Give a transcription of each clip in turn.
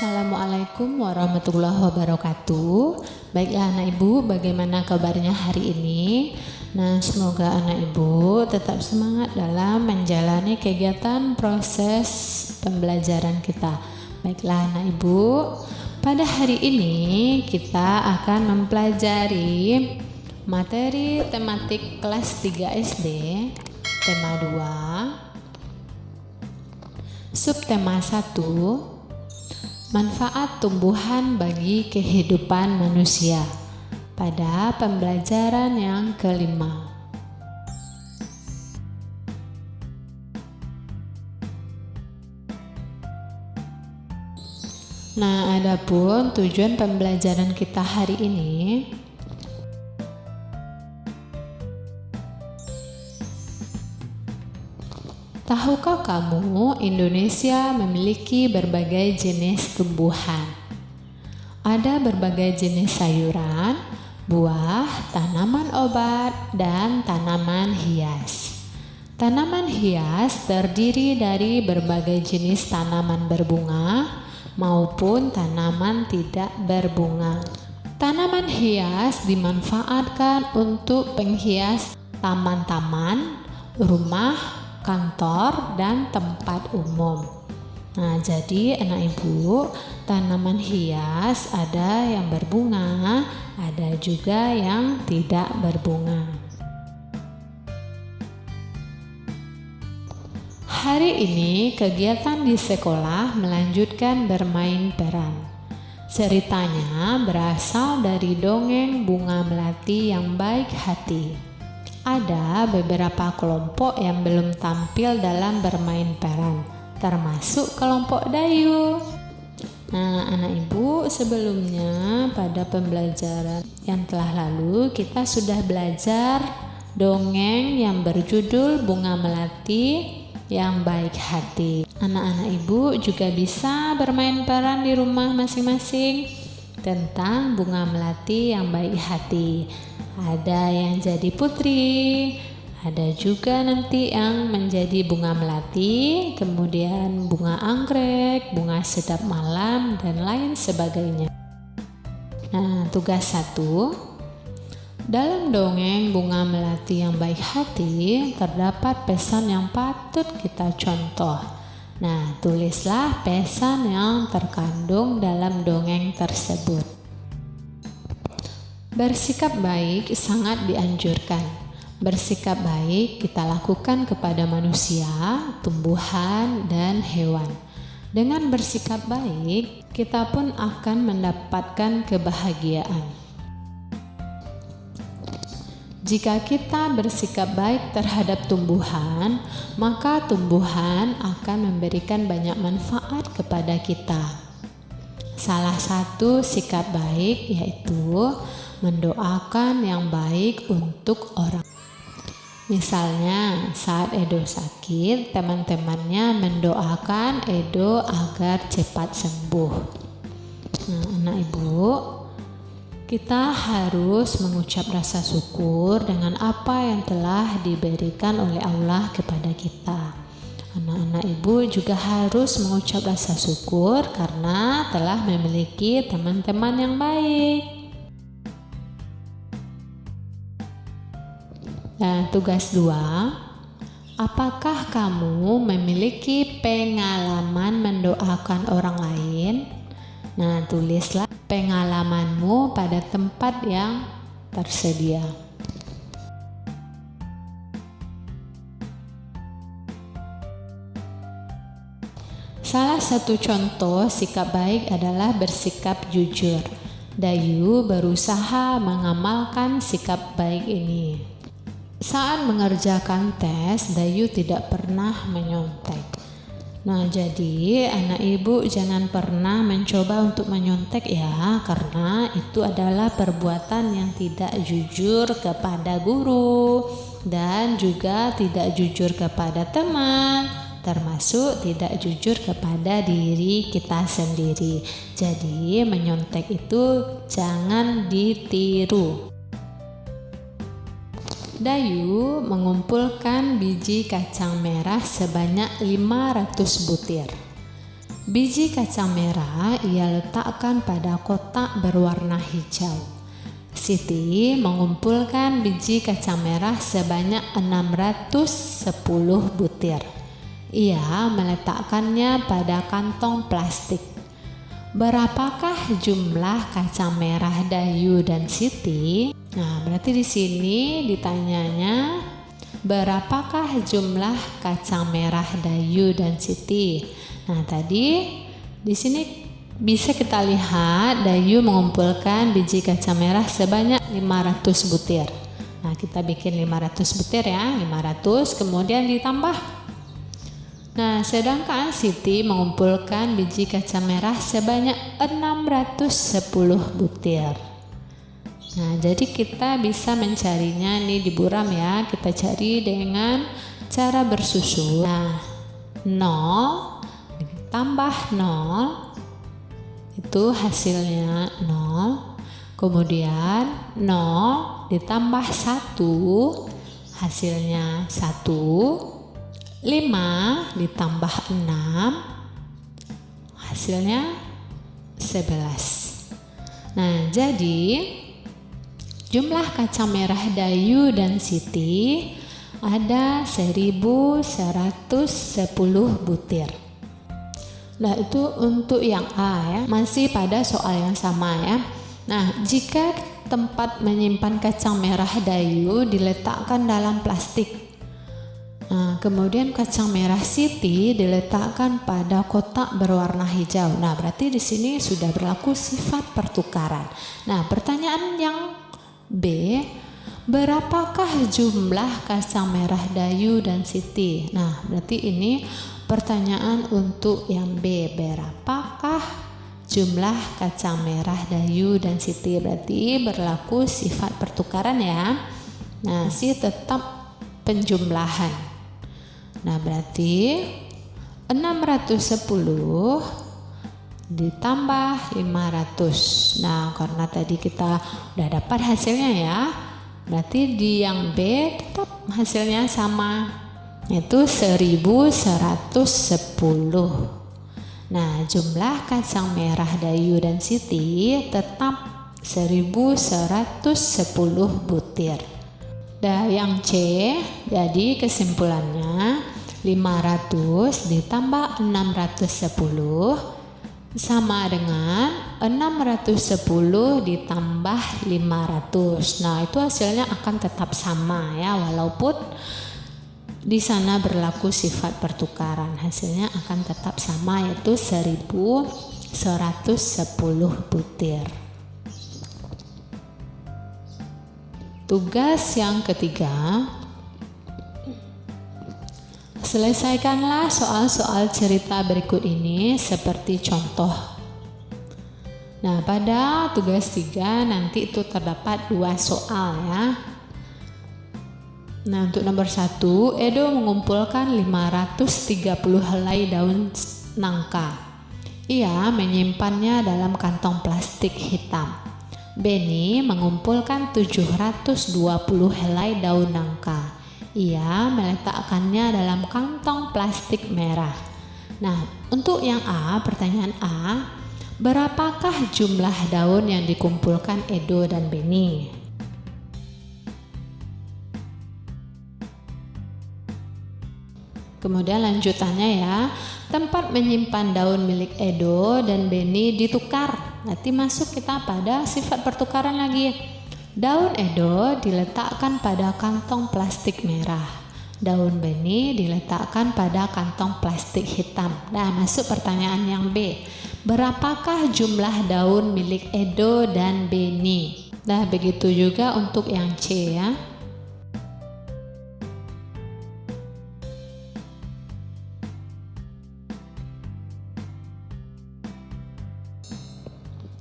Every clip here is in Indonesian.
Assalamualaikum warahmatullahi wabarakatuh. Baiklah anak ibu, bagaimana kabarnya hari ini? Nah, semoga anak ibu tetap semangat dalam menjalani kegiatan proses pembelajaran kita. Baiklah anak ibu, pada hari ini kita akan mempelajari materi tematik kelas 3 SD, tema 2, subtema 1, manfaat tumbuhan bagi kehidupan manusia pada pembelajaran yang kelima. Nah, adapun tujuan pembelajaran kita hari ini, tahukah kamu Indonesia memiliki berbagai jenis tumbuhan? Ada berbagai jenis sayuran, buah, tanaman obat, dan tanaman hias. Tanaman hias terdiri dari berbagai jenis tanaman berbunga maupun tanaman tidak berbunga. Tanaman hias dimanfaatkan untuk penghias taman-taman, rumah, kantor, dan tempat umum. Nah, jadi anak ibu, tanaman hias ada yang berbunga, ada juga yang tidak berbunga. Hari ini kegiatan di sekolah melanjutkan bermain peran. Ceritanya berasal dari dongeng Bunga Melati yang Baik Hati. Ada beberapa kelompok yang belum tampil dalam bermain peran, termasuk kelompok Dayu. Nah, anak ibu, sebelumnya pada pembelajaran yang telah lalu kita sudah belajar dongeng yang berjudul Bunga Melati yang Baik Hati. Anak-anak ibu juga bisa bermain peran di rumah masing-masing tentang bunga melati yang baik hati. Ada yang jadi putri, ada juga nanti yang menjadi bunga melati, kemudian bunga anggrek, bunga sedap malam, dan lain sebagainya. Nah, tugas 1. Dalam dongeng Bunga Melati yang Baik Hati terdapat pesan yang patut kita contoh. Nah, tulislah pesan yang terkandung dalam dongeng tersebut. Bersikap baik sangat dianjurkan. Bersikap baik kita lakukan kepada manusia, tumbuhan, dan hewan. Dengan bersikap baik, kita pun akan mendapatkan kebahagiaan. Jika kita bersikap baik terhadap tumbuhan, maka tumbuhan akan memberikan banyak manfaat kepada kita. Salah satu sikap baik yaitu mendoakan yang baik untuk orang. Misalnya, saat Edo sakit, teman-temannya mendoakan Edo agar cepat sembuh. Nah, anak ibu, kita harus mengucap rasa syukur dengan apa yang telah diberikan oleh Allah kepada kita. Anak-anak ibu juga harus mengucap rasa syukur karena telah memiliki teman-teman yang baik. Dan tugas 2, apakah kamu memiliki pengalaman mendoakan orang lain? Nah, tulislah pengalamanmu pada tempat yang tersedia. Salah satu contoh sikap baik adalah bersikap jujur. Dayu berusaha mengamalkan sikap baik ini. Saat mengerjakan tes, Dayu tidak pernah menyontek. Nah, jadi anak ibu jangan pernah mencoba untuk menyontek ya, karena itu adalah perbuatan yang tidak jujur kepada guru dan juga tidak jujur kepada teman, termasuk tidak jujur kepada diri kita sendiri. Jadi menyontek itu jangan ditiru. Dayu mengumpulkan biji kacang merah sebanyak 500 butir. Biji kacang merah ia letakkan pada kotak berwarna hijau. Siti mengumpulkan biji kacang merah sebanyak 610 butir. Ia meletakkannya pada kantong plastik. Berapakah jumlah kacang merah Dayu dan Siti? Nah, berarti di sini ditanyanya berapakah jumlah kacang merah Dayu dan Siti? Nah, tadi di sini bisa kita lihat Dayu mengumpulkan biji kacang merah sebanyak 500 butir. Nah, kita bikin 500 butir ya, 500 kemudian ditambah. Nah, sedangkan Siti mengumpulkan biji kacang merah sebanyak 610 butir. Nah, jadi kita bisa mencarinya nih di buram ya. Kita cari dengan cara bersusun. Nah, 0 ditambah 0 itu hasilnya 0. Kemudian 0 ditambah 1 hasilnya 1. 5 ditambah 6 hasilnya 11. Nah, jadi jumlah kacang merah Dayu dan Siti ada 1110 butir. Nah, itu untuk yang A ya, masih pada soal yang sama ya. Nah, jika tempat menyimpan kacang merah Dayu diletakkan dalam plastik, nah, kemudian kacang merah Siti diletakkan pada kotak berwarna hijau. Nah, berarti di sini sudah berlaku sifat pertukaran. Nah, pertanyaan yang B, berapakah jumlah kacang merah Dayu dan Siti? Nah, berarti ini pertanyaan untuk yang B, berapakah jumlah kacang merah Dayu dan Siti? Berarti berlaku sifat pertukaran ya. Nah, si tetap penjumlahan. Nah, berarti 610 ditambah 500. Nah, karena tadi kita udah dapat hasilnya ya, berarti di yang B tetap hasilnya sama, yaitu 1110. Nah, jumlah kacang merah Dayu dan Siti tetap 1110 butir. Dan yang C, jadi kesimpulannya 500 ditambah 610 sama dengan 610 ditambah 500. Nah, itu hasilnya akan tetap sama ya, walaupun di sana berlaku sifat pertukaran, hasilnya akan tetap sama, yaitu 1110 butir. Tugas yang ketiga, selesaikanlah soal-soal cerita berikut ini seperti contoh. Nah, pada tugas 3 nanti itu terdapat 2 soal ya. Nah, untuk nomor 1, Edo mengumpulkan 530 helai daun nangka. Ia menyimpannya dalam kantong plastik hitam. Benny mengumpulkan 720 helai daun nangka. Ia meletakkannya dalam kantong plastik merah. Nah, untuk yang A, pertanyaan A, berapakah jumlah daun yang dikumpulkan Edo dan Benny? Kemudian lanjutannya ya, tempat menyimpan daun milik Edo dan Benny ditukar. Nanti masuk kita pada sifat pertukaran lagi. Daun Edo diletakkan pada kantong plastik merah. Daun Benny diletakkan pada kantong plastik hitam. Nah, masuk pertanyaan yang B. Berapakah jumlah daun milik Edo dan Benny? Nah, begitu juga untuk yang C ya.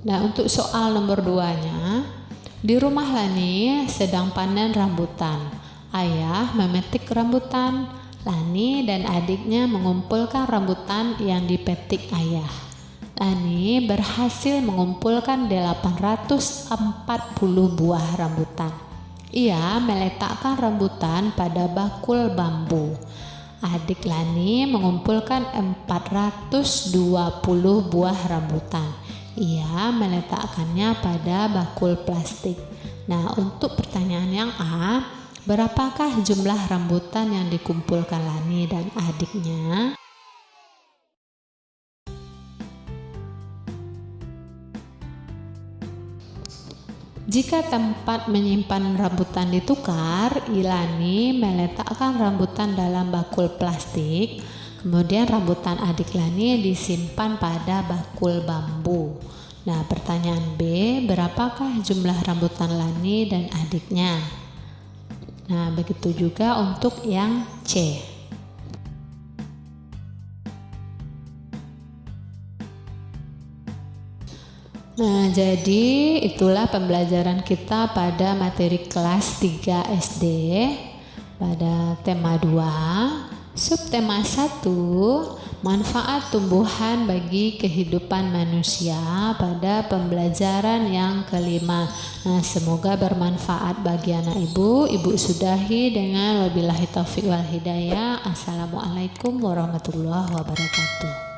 Nah, untuk soal nomor 2-nya, di rumah Lani sedang panen rambutan. Ayah memetik rambutan. Lani dan adiknya mengumpulkan rambutan yang dipetik ayah. Lani berhasil mengumpulkan 840 buah rambutan. Ia meletakkan rambutan pada bakul bambu. Adik Lani mengumpulkan 420 buah rambutan. Ia meletakkannya pada bakul plastik. Nah, untuk pertanyaan yang A, berapakah jumlah rambutan yang dikumpulkan Lani dan adiknya? Jika tempat menyimpan rambutan ditukar, Ilani meletakkan rambutan dalam bakul plastik, kemudian rambutan adik Lani disimpan pada bakul bambu. Nah, pertanyaan B, berapakah jumlah rambutan Lani dan adiknya? Nah, begitu juga untuk yang C. Nah, jadi itulah pembelajaran kita pada materi kelas 3 SD pada tema 2, subtema 1, manfaat tumbuhan bagi kehidupan manusia pada pembelajaran yang kelima. Nah, semoga bermanfaat bagi anak ibu. Ibu sudahi dengan wabillahi taufiq wal hidayah. Assalamualaikum warahmatullahi wabarakatuh.